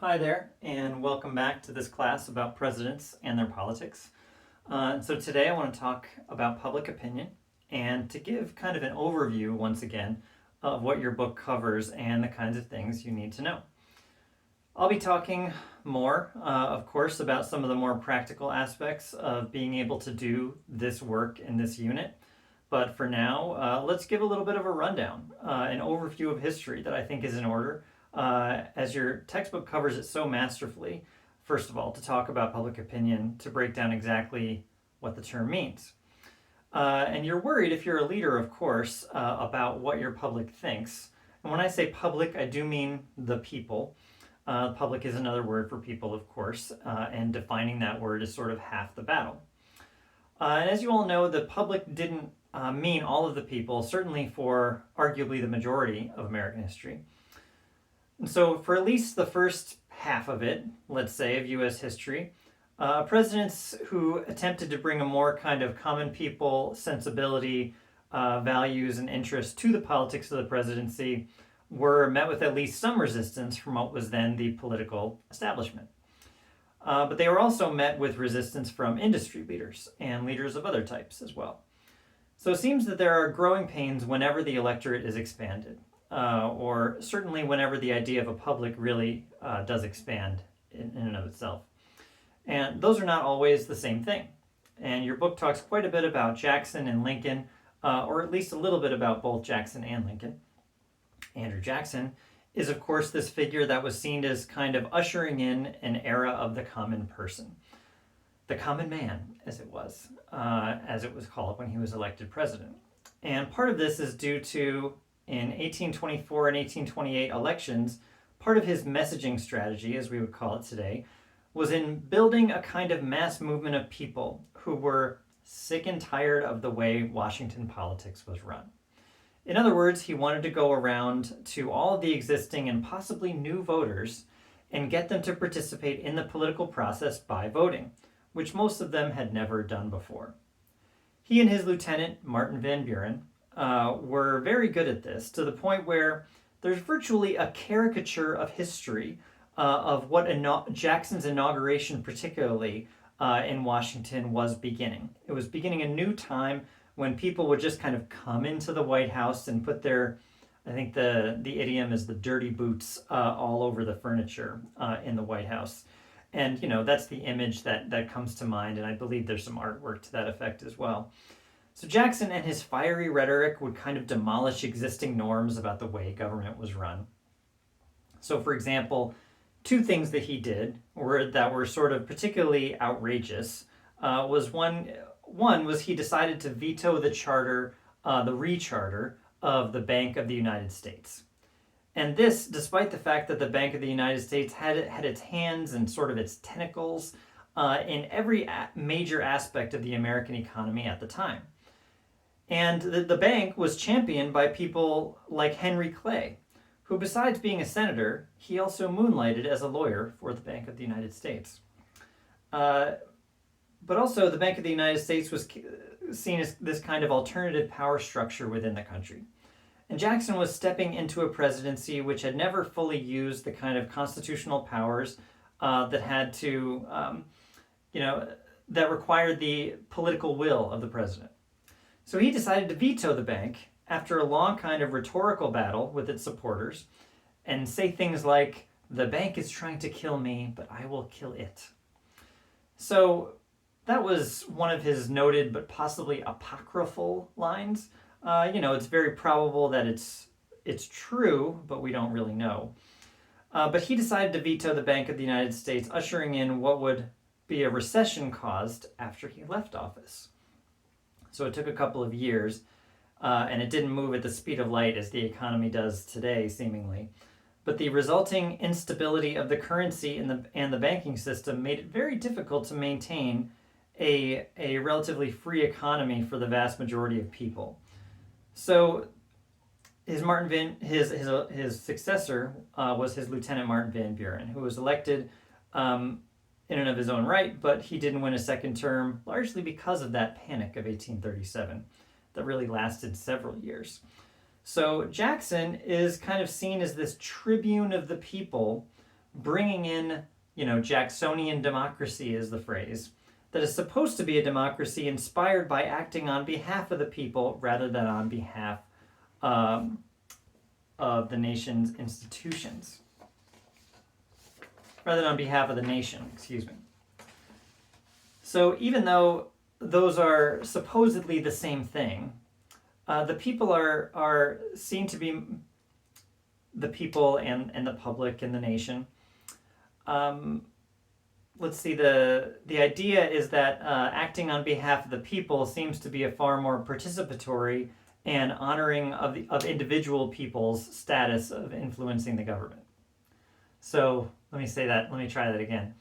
Hi there, and welcome back to this class about presidents and their politics. So today I want to talk about public opinion and to give kind of an overview once again of what your book covers and the kinds of things you need to know. I'll be talking more, of course, about some of the more practical aspects of being able to do this work in this unit. But for now, let's give a little bit of a rundown, an overview of history that I think is in order, as your textbook covers it so masterfully. First of all, to talk about public opinion, to break down exactly what the term means. And you're worried, if you're a leader, of course, about what your public thinks. And when I say public, I do mean the people. Public is another word for people, of course, and defining that word is sort of half the battle. And as you all know, the public didn't mean all of the people, certainly for arguably the majority of American history. And so for at least the first half of it, let's say, of US history, presidents who attempted to bring a more kind of common people sensibility, values, and interests to the politics of the presidency were met with at least some resistance from what was then the political establishment. But they were also met with resistance from industry leaders and leaders of other types as well. So it seems that there are growing pains whenever the electorate is expanded, or certainly whenever the idea of a public really does expand in and of itself. And those are not always the same thing. And your book talks quite a bit about Jackson and Lincoln, or at least a little bit about both Jackson and Lincoln. Andrew Jackson is, of course, this figure that was seen as kind of ushering in an era of the common person. The common man, as it was called when he was elected president. And part of this is due to, in 1824 and 1828 elections, part of his messaging strategy, as we would call it today, was in building a kind of mass movement of people who were sick and tired of the way Washington politics was run. In other words, he wanted to go around to all of the existing and possibly new voters and get them to participate in the political process by voting, which most of them had never done before. He and his lieutenant, Martin Van Buren, were very good at this, to the point where there's virtually a caricature of history of what Jackson's inauguration, particularly in Washington, was beginning. It was beginning a new time when people would just kind of come into the White House and put their, I think the idiom is the dirty boots all over the furniture in the White House. And, that's the image that comes to mind, and I believe there's some artwork to that effect as well. So Jackson and his fiery rhetoric would kind of demolish existing norms about the way government was run. So, for example, two things that he did that were sort of particularly outrageous was one was he decided to veto the charter, the re-charter of the Bank of the United States. And this, despite the fact that the Bank of the United States had its hands and sort of its tentacles in every major aspect of the American economy at the time. And the bank was championed by people like Henry Clay, who, besides being a senator, he also moonlighted as a lawyer for the Bank of the United States. But also, the Bank of the United States was seen as this kind of alternative power structure within the country. And Jackson was stepping into a presidency which had never fully used the kind of constitutional powers that had to, that required the political will of the president. So he decided to veto the bank after a long kind of rhetorical battle with its supporters and say things like, "The bank is trying to kill me, but I will kill it." So that was one of his noted but possibly apocryphal lines. It's very probable that it's true, but we don't really know. But he decided to veto the Bank of the United States, ushering in what would be a recession caused after he left office. So it took a couple of years, and it didn't move at the speed of light as the economy does today, seemingly. But the resulting instability of the currency and the banking system made it very difficult to maintain a relatively free economy for the vast majority of people. So his successor was his lieutenant Martin Van Buren, who was elected in and of his own right, but he didn't win a second term, largely because of that panic of 1837 that really lasted several years. So Jackson is kind of seen as this tribune of the people, bringing in, Jacksonian democracy is the phrase, that is supposed to be a democracy inspired by acting on behalf of the people rather than on behalf um, of the nation's institutions. Rather than on behalf of the nation, excuse me. So even though those are supposedly the same thing, the people are seen to be the people and the public and the nation. Let's see, the idea is that acting on behalf of the people seems to be a far more participatory and honoring of individual people's status of influencing the government. So let me try that again.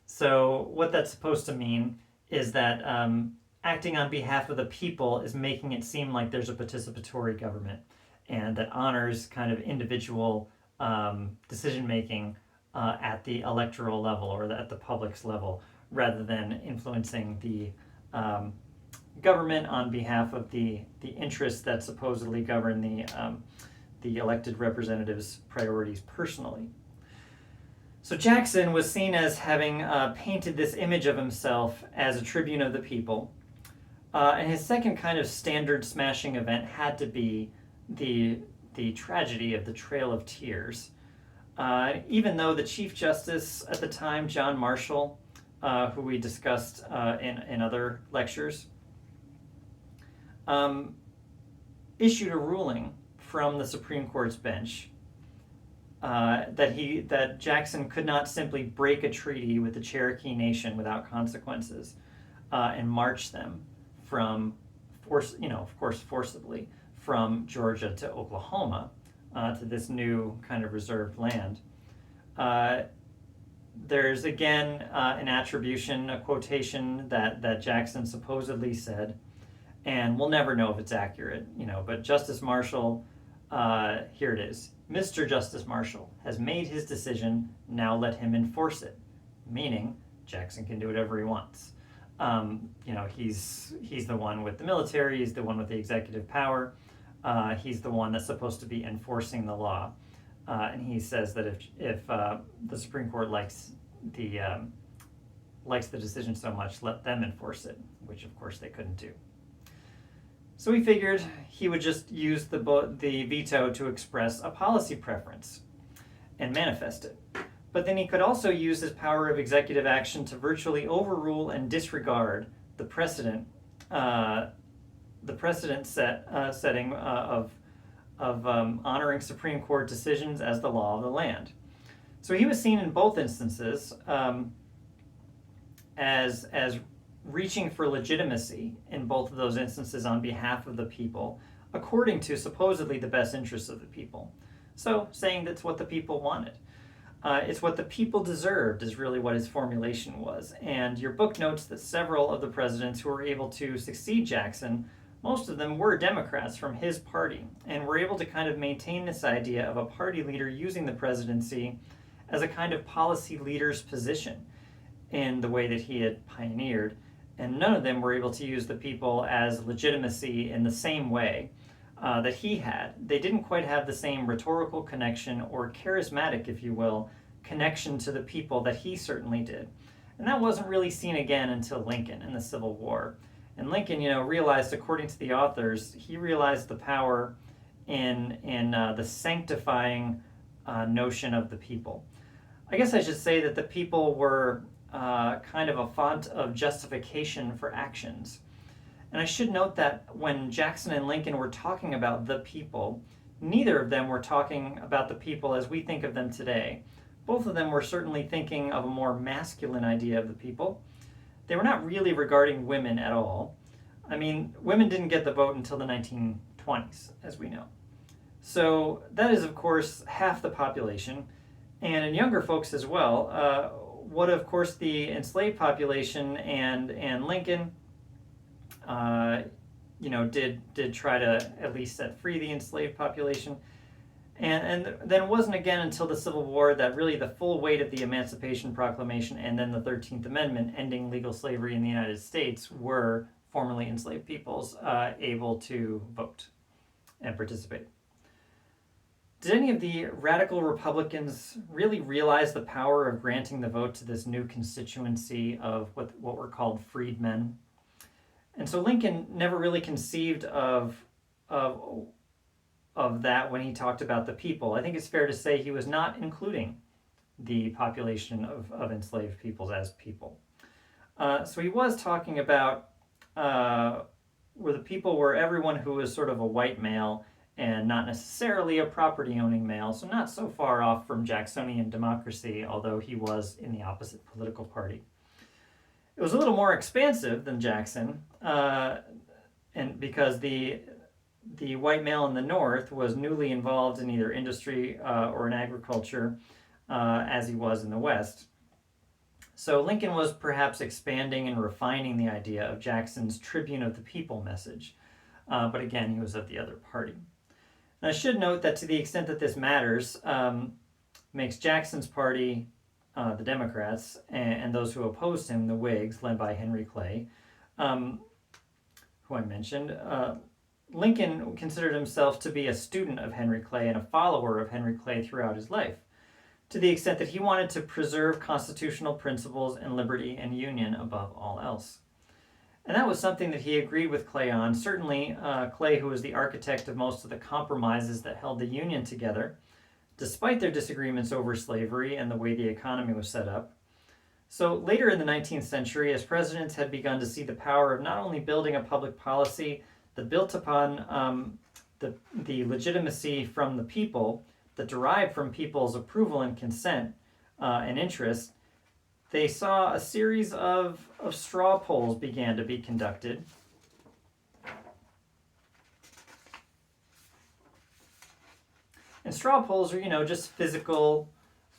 So what that's supposed to mean is that acting on behalf of the people is making it seem like there's a participatory government and that honors kind of individual decision making at the electoral level or at the public's level, rather than influencing the government on behalf of the interests that supposedly govern the elected representatives' priorities personally. So Jackson was seen as having painted this image of himself as a tribune of the people. And his second kind of standard smashing event had to be the tragedy of the Trail of Tears. Even though the Chief Justice at the time, John Marshall, who we discussed in other lectures, issued a ruling from the Supreme Court's bench that Jackson could not simply break a treaty with the Cherokee Nation without consequences and march them from forcibly from Georgia to Oklahoma to this new kind of reserved land. There's again an attribution, a quotation that Jackson supposedly said, and we'll never know if it's accurate, but Justice Marshall, here it is. Mr. Justice Marshall has made his decision, now let him enforce it. Meaning, Jackson can do whatever he wants. He's the one with the military, he's the one with the executive power, he's the one that's supposed to be enforcing the law. And he says that if the Supreme Court likes the decision so much, let them enforce it, which of course they couldn't do. So he figured he would just use the veto to express a policy preference and manifest it. But then he could also use his power of executive action to virtually overrule and disregard the precedent setting of honoring Supreme Court decisions as the law of the land. So he was seen in both instances as reaching for legitimacy in both of those instances on behalf of the people, according to supposedly the best interests of the people. So saying that's what the people wanted. It's what the people deserved is really what his formulation was. And your book notes that several of the presidents who were able to succeed Jackson, most of them were Democrats from his party, and were able to kind of maintain this idea of a party leader using the presidency as a kind of policy leader's position in the way that he had pioneered. And none of them were able to use the people as legitimacy in the same way that he had. They didn't quite have the same rhetorical connection or charismatic, if you will, connection to the people that he certainly did. And that wasn't really seen again until Lincoln in the Civil War. And Lincoln, realized, according to the authors, he realized the power in the sanctifying notion of the people. I guess I should say that the people were kind of a font of justification for actions. And I should note that when Jackson and Lincoln were talking about the people, neither of them were talking about the people as we think of them today. Both of them were certainly thinking of a more masculine idea of the people. They were not really regarding women at all. I mean, women didn't get the vote until the 1920s, as we know. So that is, of course, half the population. And in younger folks as well, what, of course, the enslaved population and Lincoln, did try to at least set free the enslaved population. And then it wasn't again until the Civil War that really the full weight of the Emancipation Proclamation and then the 13th Amendment ending legal slavery in the United States were formerly enslaved peoples able to vote and participate. Did any of the radical Republicans really realize the power of granting the vote to this new constituency of what were called freedmen? And so Lincoln never really conceived of, of that when he talked about the people. I think it's fair to say he was not including the population of enslaved peoples as people. So he was talking about where the people were everyone who was sort of a white male and not necessarily a property owning male, so not so far off from Jacksonian democracy, although he was in the opposite political party. It was a little more expansive than Jackson, and because the white male in the North was newly involved in either industry or in agriculture, as he was in the West. So Lincoln was perhaps expanding and refining the idea of Jackson's Tribune of the People message, but again, he was of the other party. And I should note that to the extent that this matters, makes Jackson's party, the Democrats, and those who opposed him, the Whigs, led by Henry Clay, who I mentioned, Lincoln considered himself to be a student of Henry Clay and a follower of Henry Clay throughout his life, to the extent that he wanted to preserve constitutional principles and liberty and union above all else. And that was something that he agreed with Clay on. Certainly, Clay, who was the architect of most of the compromises that held the Union together, despite their disagreements over slavery and the way the economy was set up. So later in the 19th century, as presidents had begun to see the power of not only building a public policy that built upon the legitimacy from the people, that derived from people's approval and consent and interest, they saw a series of straw polls began to be conducted. And straw polls are, just physical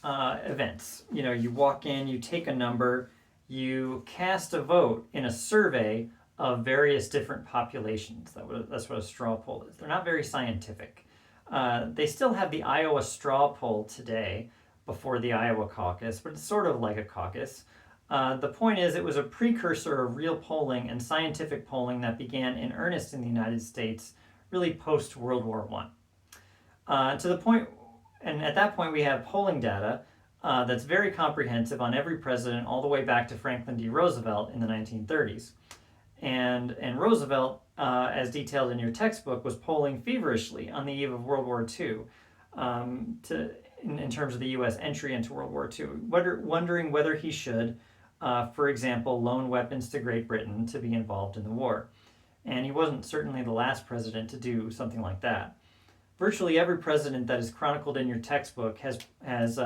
events. You walk in, you take a number, you cast a vote in a survey of various different populations. That's what a straw poll is. They're not very scientific. They still have the Iowa straw poll today before the Iowa caucus, but it's sort of like a caucus. The point is, it was a precursor of real polling and scientific polling that began in earnest in the United States, really post World War I. To the point, and at that point we have polling data that's very comprehensive on every president all the way back to Franklin D. Roosevelt in the 1930s. And Roosevelt, as detailed in your textbook, was polling feverishly on the eve of World War II in terms of the U.S. entry into World War II, wondering whether he should, for example, loan weapons to Great Britain to be involved in the war. And he wasn't certainly the last president to do something like that. Virtually every president that is chronicled in your textbook has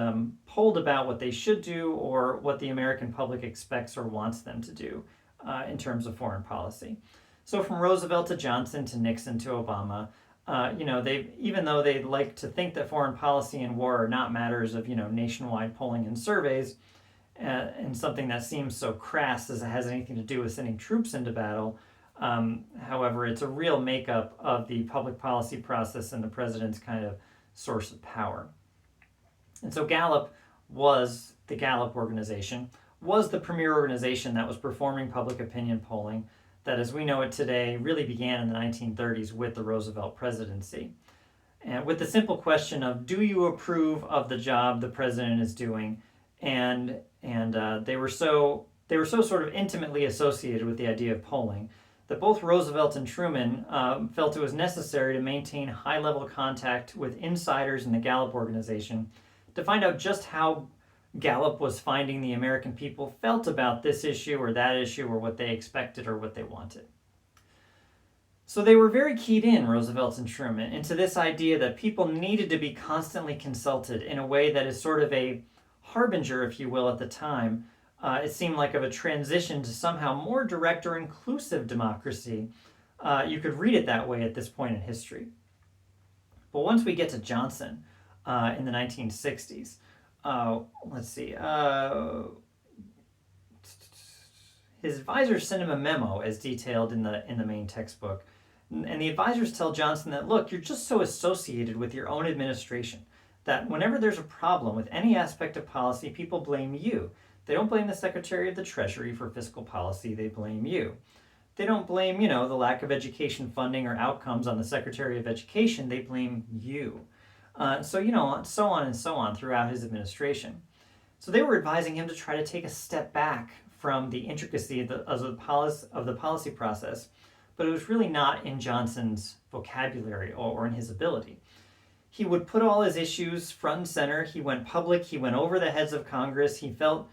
polled about what they should do or what the American public expects or wants them to do in terms of foreign policy. So from Roosevelt to Johnson to Nixon to Obama, even though they like to think that foreign policy and war are not matters of nationwide polling and surveys, and something that seems so crass as it has anything to do with sending troops into battle. However, it's a real makeup of the public policy process and the president's kind of source of power. And so the Gallup organization was the premier organization that was performing public opinion polling that, as we know it today, really began in the 1930s with the Roosevelt presidency. And with the simple question of, do you approve of the job the president is doing? And they were so sort of intimately associated with the idea of polling that both Roosevelt and Truman felt it was necessary to maintain high-level contact with insiders in the Gallup organization to find out just how Gallup was finding the American people felt about this issue or that issue or what they expected or what they wanted. So they were very keyed in, Roosevelt and Truman, into this idea that people needed to be constantly consulted in a way that is sort of a harbinger, if you will, at the time. It seemed like of a transition to somehow more direct or inclusive democracy. You could read it that way at this point in history. But once we get to Johnson in the 1960s, his advisors sent him a memo as detailed in the main textbook. And the advisors tell Johnson that, look, you're just so associated with your own administration that whenever there's a problem with any aspect of policy, people blame you. They don't blame the Secretary of the Treasury for fiscal policy, they blame you. They don't blame, the lack of education funding or outcomes on the Secretary of Education, they blame you. So on and so on throughout his administration. So they were advising him to try to take a step back from the intricacy of the policy process, but it was really not in Johnson's vocabulary or in his ability. He would put all his issues front and center. He went public. He went over the heads of Congress. He felt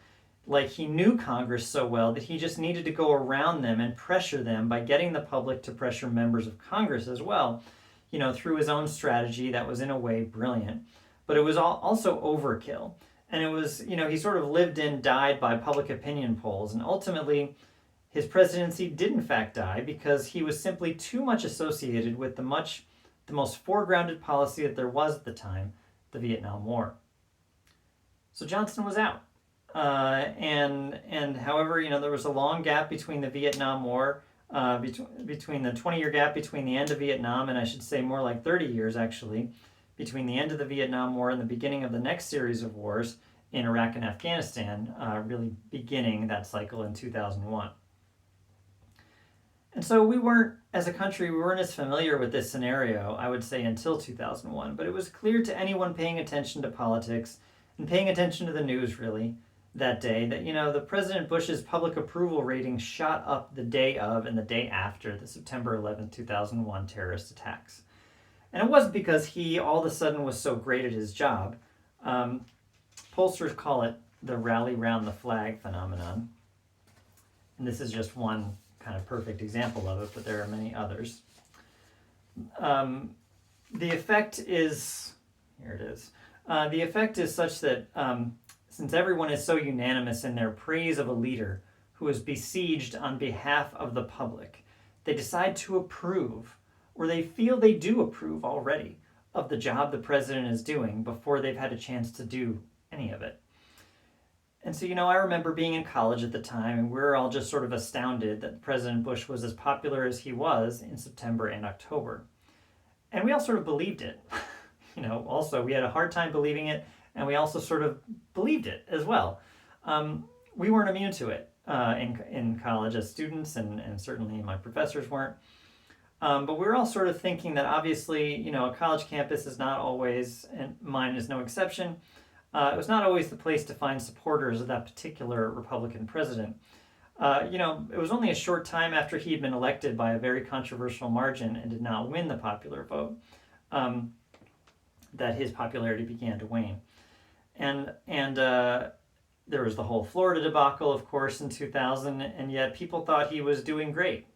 like he knew Congress so well that he just needed to go around them and pressure them by getting the public to pressure members of Congress as well, through his own strategy that was in a way brilliant. But it was also overkill. And it was, he sort of lived and died by public opinion polls. And ultimately, his presidency did in fact die because he was simply too much associated with the most foregrounded policy that there was at the time, the Vietnam War. So Johnson was out. And however, there was a long gap between the Vietnam War, between the 20-year gap between the end of Vietnam, and I should say more like 30 years actually, between the end of the Vietnam War and the beginning of the next series of wars in Iraq and Afghanistan, really beginning that cycle in 2001. And so as a country, we weren't as familiar with this scenario, I would say, until 2001. But it was clear to anyone paying attention to politics and paying attention to the news, really, that day, that, the President Bush's public approval rating shot up the day of and the day after the September 11, 2001 terrorist attacks. And it wasn't because he all of a sudden was so great at his job. Pollsters call it the rally round the flag phenomenon. And this is just one kind of perfect example of it, but there are many others. The effect is, here it is. The effect is such that since everyone is so unanimous in their praise of a leader who is besieged on behalf of the public, they decide to approve, or they feel they do approve already, of the job the president is doing before they've had a chance to do any of it. And so, I remember being in college at the time, and we were all just sort of astounded that President Bush was as popular as he was in September and October. And we all sort of believed it. Also, we had a hard time believing it, and we also sort of believed it as well. We weren't immune to it in college as students, and certainly my professors weren't. But we were all sort of thinking that obviously, a college campus is not always, and mine is no exception, it was not always the place to find supporters of that particular Republican president. It was only a short time after he had been elected by a very controversial margin and did not win the popular vote that his popularity began to wane. And there was the whole Florida debacle, of course, in 2000, and yet people thought he was doing great.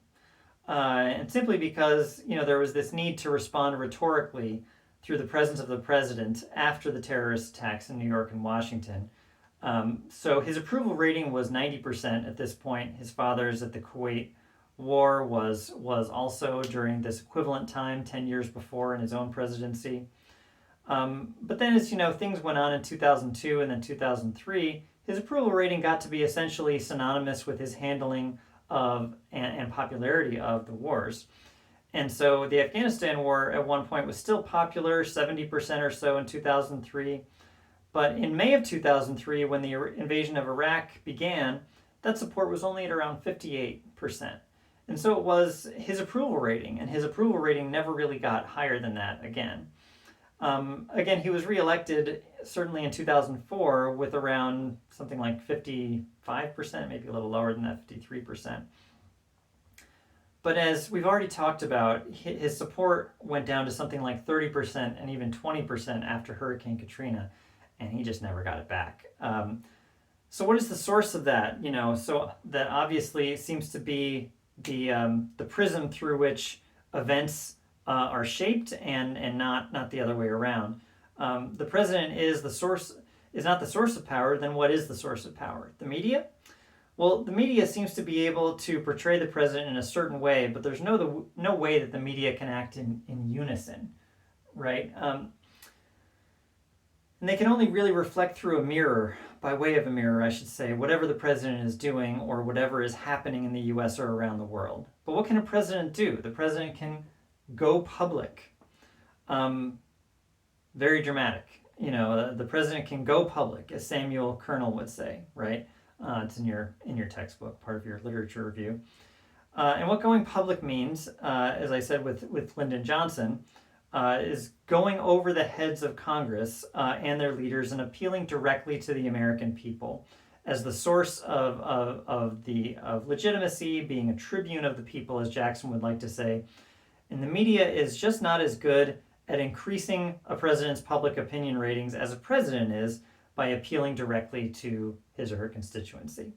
And simply because, there was this need to respond rhetorically through the presence of the president after the terrorist attacks in New York and Washington. So his approval rating was 90% at this point. His father's at the Kuwait War was also during this equivalent time, 10 years before in his own presidency. But then as things went on in 2002 and then 2003, his approval rating got to be essentially synonymous with his handling of and popularity of the wars. And so the Afghanistan war at one point was still popular, 70% or so in 2003. But in May of 2003, when the invasion of Iraq began, that support was only at around 58%. And so it was his approval rating, and his approval rating never really got higher than that again. Again, he was reelected certainly in 2004 with around something like 55%, maybe a little lower than that, 53%. But as we've already talked about, his support went down to something like 30% and even 20% after Hurricane Katrina, and he just never got it back. So what is the source of that? So that obviously seems to be the prism through which events are shaped and not the other way around. The president is not the source of power. Then what is the source of power? The media? Well, the media seems to be able to portray the president in a certain way, but there's no way that the media can act in unison, right? And they can only really reflect through a mirror, by way of a mirror, I should say, whatever the president is doing or whatever is happening in the U.S. or around the world. But what can a president do? The president can go public. Very dramatic. The president can go public, as Samuel Colonel would say, right? It's in your textbook, part of your literature review. And what going public means, as I said with Lyndon Johnson, is going over the heads of Congress and their leaders and appealing directly to the American people as the source of legitimacy, being a tribune of the people, as Jackson would like to say. And the media is just not as good at increasing a president's public opinion ratings as a president is by appealing directly to his or her constituency.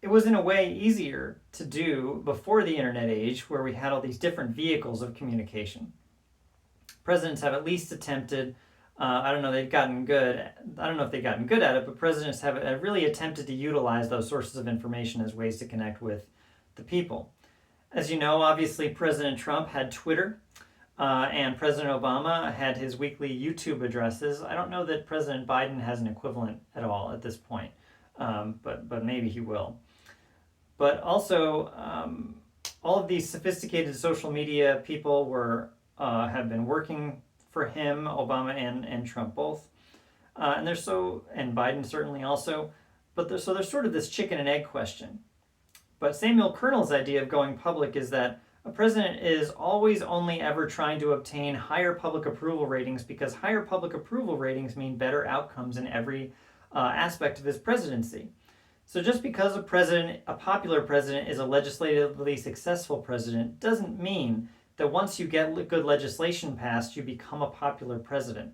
It was in a way easier to do before the internet age, where we had all these different vehicles of communication. Presidents have at least attempted, I don't know if they've gotten good at it, but presidents have really attempted to utilize those sources of information as ways to connect with the people. As you know, obviously President Trump had Twitter, and President Obama had his weekly YouTube addresses. I don't know that President Biden has an equivalent at all at this point, but maybe he will. But also, all of these sophisticated social media people have been working for him, Obama and Trump both, and Biden certainly also. But there's sort of this chicken and egg question. But Samuel Colonel's idea of going public is that a president is always only ever trying to obtain higher public approval ratings, because higher public approval ratings mean better outcomes in every aspect of his presidency. So just because a popular president is a legislatively successful president doesn't mean that once you get good legislation passed, you become a popular president.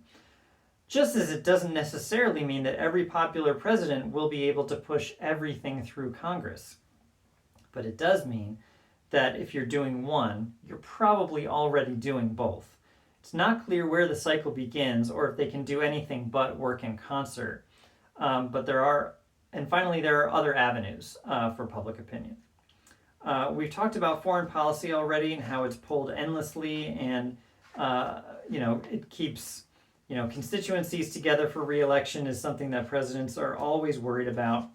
Just as it doesn't necessarily mean that every popular president will be able to push everything through Congress. But it does mean that if you're doing one, you're probably already doing both. It's not clear where the cycle begins or if they can do anything but work in concert. But there are other avenues for public opinion. We've talked about foreign policy already and how it's pulled endlessly, and it keeps constituencies together for re-election is something that presidents are always worried about.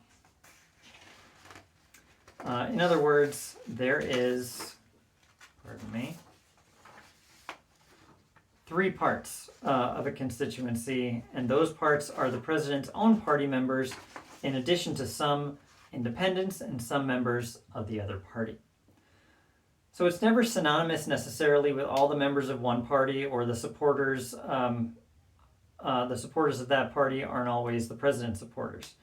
In other words, there is, three parts of a constituency, and those parts are the president's own party members, in addition to some independents and some members of the other party. So it's never synonymous necessarily with all the members of one party, or the supporters. The supporters of that party aren't always the president's supporters.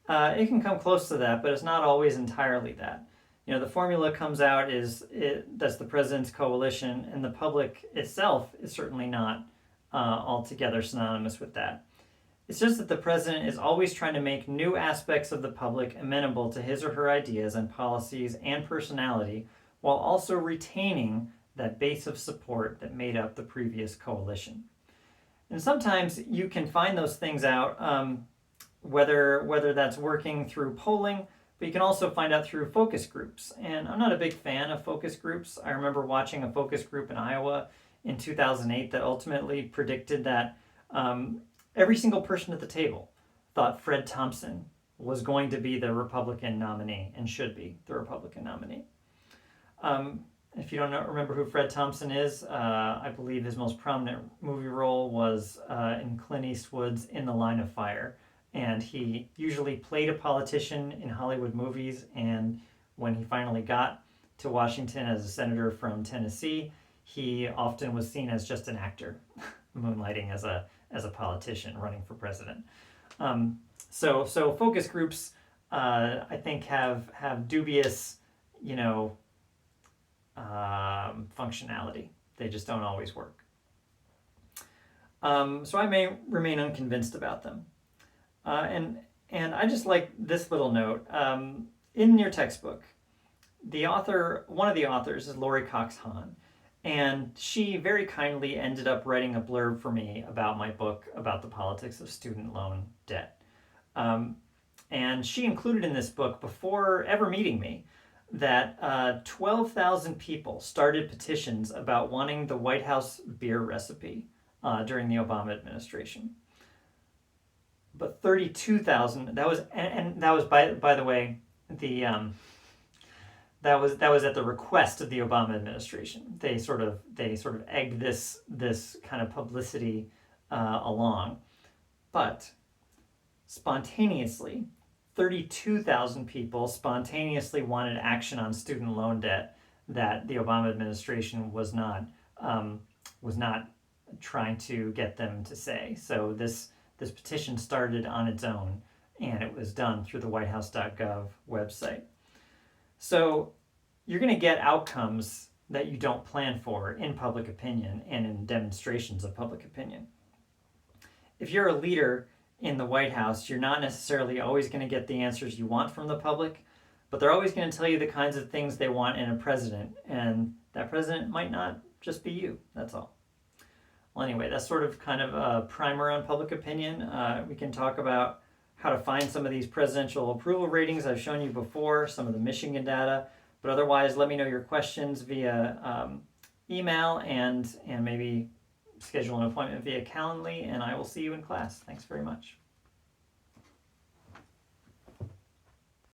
It can come close to that, but it's not always entirely that. The formula comes out that's the president's coalition, and the public itself is certainly not altogether synonymous with that. It's just that the president is always trying to make new aspects of the public amenable to his or her ideas and policies and personality, while also retaining that base of support that made up the previous coalition. And sometimes you can find those things out, whether that's working through polling, but you can also find out through focus groups. And I'm not a big fan of focus groups. I remember watching a focus group in Iowa in 2008 that ultimately predicted that every single person at the table thought Fred Thompson was going to be the Republican nominee and should be the Republican nominee. If you don't remember who Fred Thompson is, I believe his most prominent movie role was in Clint Eastwood's In the Line of Fire. And he usually played a politician in Hollywood movies, and when he finally got to Washington as a senator from Tennessee, he often was seen as just an actor, moonlighting as a politician running for president. So focus groups, I think, have dubious, functionality. They just don't always work. So I may remain unconvinced about them. And I just like this little note. In your textbook, one of the authors is Lori Cox Hahn, and she very kindly ended up writing a blurb for me about my book about the politics of student loan debt. And she included in this book, before ever meeting me, that 12,000 people started petitions about wanting the White House beer recipe during the Obama administration. But 32,000, that was by the way, that was at the request of the Obama administration. They sort of egged this kind of publicity along. But spontaneously, 32,000 people spontaneously wanted action on student loan debt that the Obama administration was not was not trying to get them to say. So this petition started on its own, and it was done through the whitehouse.gov website. So you're going to get outcomes that you don't plan for in public opinion and in demonstrations of public opinion. If you're a leader in the White House, you're not necessarily always going to get the answers you want from the public, but they're always going to tell you the kinds of things they want in a president, and that president might not just be you. That's all. Well, anyway, that's sort of kind of a primer on public opinion. We can talk about how to find some of these presidential approval ratings I've shown you before, some of the Michigan data, but otherwise let me know your questions via email and maybe schedule an appointment via Calendly, and I will see you in class. Thanks very much.